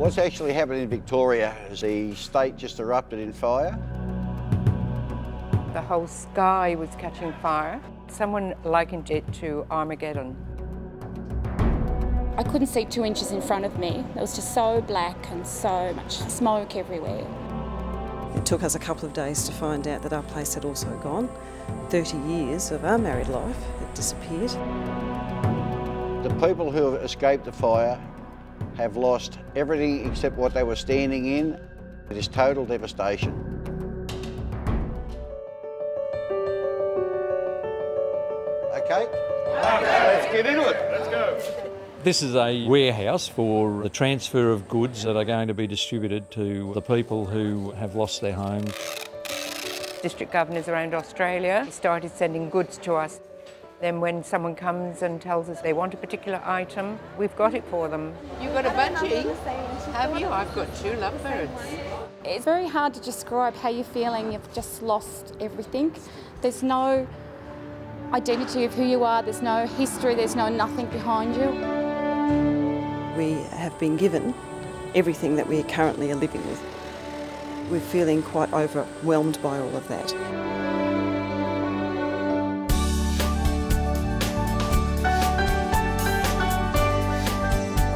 What's actually happened in Victoria is the state just erupted in fire. The whole sky was catching fire. Someone likened it to Armageddon. I couldn't see 2 inches in front of me. It was just so black and so much smoke everywhere. It took us a couple of days to find out that our place had also gone. 30 years of our married life had disappeared. The people who have escaped the fire have lost everything except what they were standing in. It is total devastation. Okay? Let's get into it. Let's go. This is a warehouse for the transfer of goods that are going to be distributed to the people who have lost their homes. District governors around Australia started sending goods to us. Then when someone comes and tells us they want a particular item, we've got it for them. You've got a budgie, have you? I've got 2 lovebirds. It's very hard to describe how you're feeling. You've just lost everything. There's no identity of who you are, there's no history, there's no nothing behind you. We have been given everything that we currently are living with. We're feeling quite overwhelmed by all of that.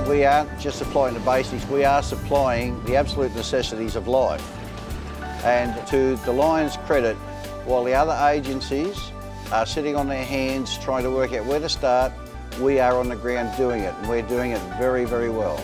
We aren't just supplying the basics, we are supplying the absolute necessities of life. And to the Lion's credit, while the other agencies are sitting on their hands trying to work out where to start, we are on the ground doing it, and we're doing it very, very well.